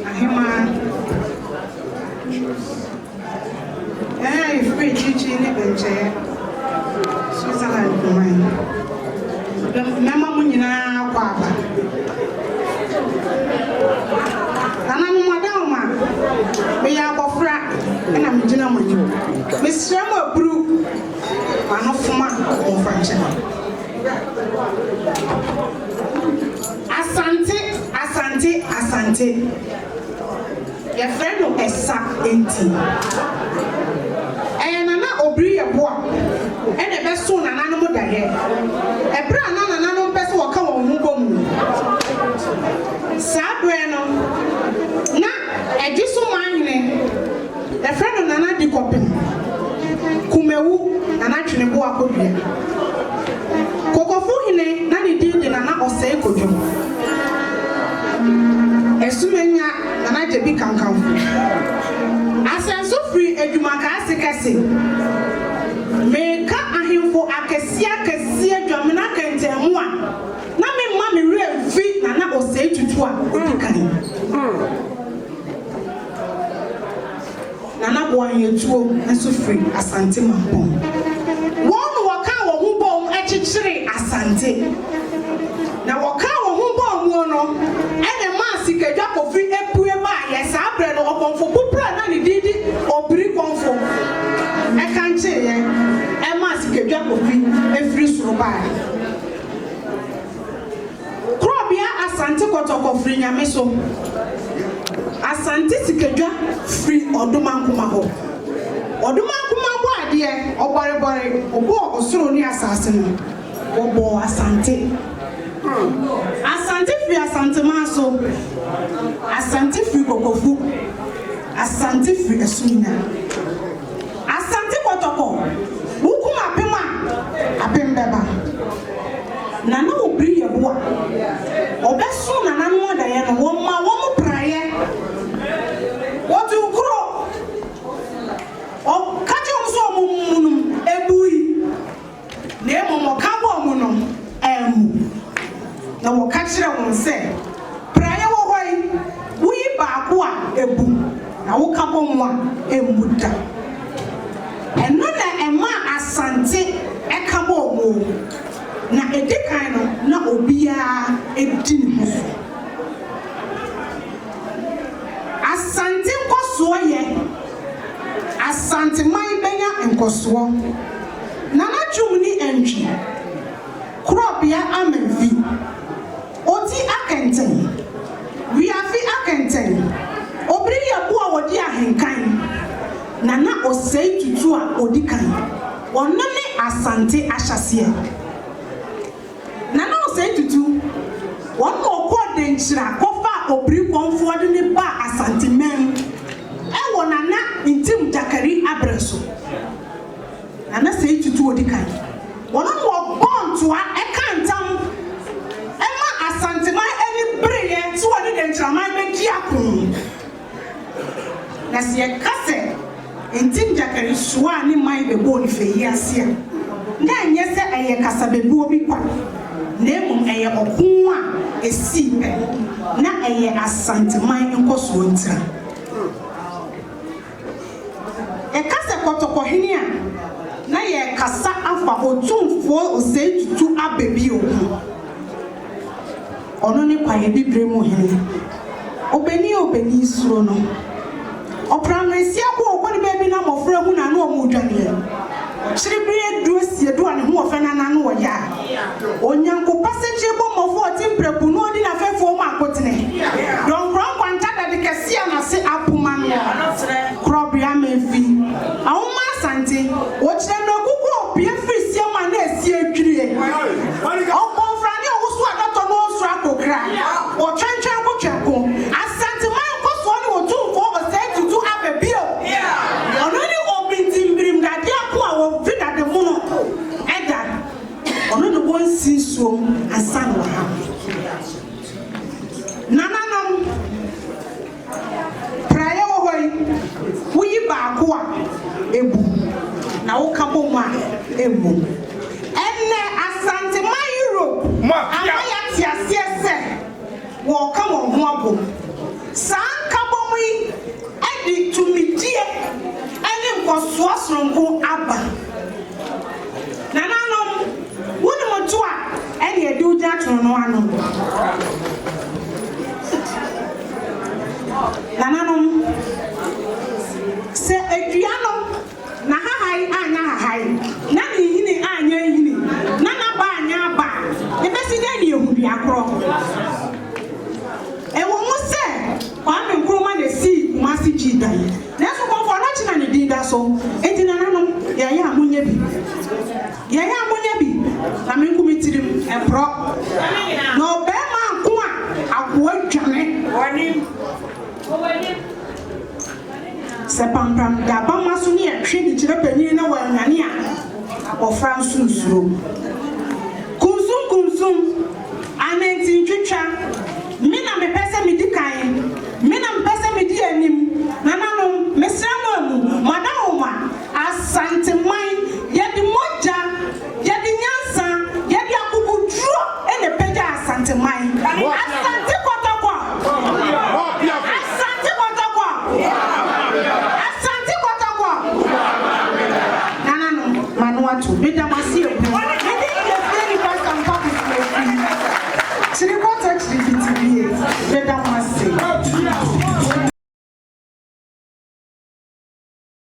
Ahima. Free chichi in the bench. Switzerland, Mama Munina, Papa. And I'm Madame, we are of frack, and I'm General. Miss Sherma Brew, one of my own French. Asante. Your friend of a sack empty. And I'm not obey a boy. And a best soon an animal there. A brand and an person will come on Mugom. Sabrano. Now, a just so mine. A friend of Nana de Copin. Kumewu, and actually Boa Copia. Cocofuine, Nanny did in an or say Cojo. Esumenya na naje bi kankan asenso free edwumaka asekase meka ahemfo akesi adwamena kentemu a na me ma me refi na ose tutu a odikan na bo anyetuo enso free asante mampon won waka wo hu bom echichire asante na waka wo hu bom wo no ene Kedja kofi epue ma yes abre no okonfo popra na ni didi obiri konfo e kanche ye e ma si kedja kofi efri suru ba krobia asante kotoko fri nyame so asante si kedja free odumankuma ho odumankuma bo ade obore obo osoro ni asase no obo asante Asante fi Asanteman so Asante fi kokofu Asante fi esumina Asante kotoko buku mapema apembeba nana obri yeboa obeso nana no da ye no wo ma wo mu praye wotu kuro o kaje omso omunum ebui na emomo kabo omunum na wo ka kire won se praye wo hoi wi baako a ebu na wo ka bomu a emuda eno na ema asante e ka bomu na edikan no na obia edi ne ho asante nkoso ye asante man benya nkoso na na twumni entwi kropia amenfi Oti akenten. We afi akenten. Obri ya bua wodi ahenkan. Nana osei tutu a odikan. Onane asante ahyase. Nana osei tutu. Won mo ko denchira kofa obri konfo de ne ba Asanteman. E wonana intim jakari abreso. Nana sei tutu odikan. Wono mo bon to a ekantam Asanteman any prayer so what did entraman be diakon na se kase entim jakari soa ni man be bo ni fe yiase na enye se eye kasa bebu obi kwa na emum eye okun a esi pe na eye Asanteman nkoso ntira e kase kotoko hini a na ye kasa afa otumfo osei tutu abebi oku ono ne kwaye bibre mu hene obeni suro no opramesi akwo okoni bebi na mofra hu na no omudwane chiribire duosie do ane hu ofena na no ya onyanko paseche bo mofo otimprepu no odi na fefo mu akotene don kwanta da de kesia na se apuma no krobia mefi awoma Asante wo chire no kuko opie frisia ma na esi adwire okonfrani owo so adato no so akokra o twentwen ko tweko Asanteman ko so ni wo tumfo o se tutu abebio ono ni obintimbirim da dia ko a wo vida de mu no eda ono no won sinso asan wa ha nananom praye wo hoi wuyi baako a ebu na wo ka bo ma ebu enne Asanteman Europe amaya tiase se wo ka mobo. Sanka bomi, edi to me dear, and was was from go abba. Nananom, wouldn't and you do that on one. Nananom, say Adriano, Nahai, Anahai, Nani, Anya, Nana Banya Ba, the best in you would be a crop. And one more say, I'm in Roman, the sea, Massy G. That's what for nothing and did that so. And in Nananum, Yaya Munyabi. Yaya Munyabi, I'm in committee and prop. No, Bema, Kuma, I won't Janet, Sepampam, the Bamasuni, treated to the Penina, Nania, or France. Kumsum, and 19 Chicha.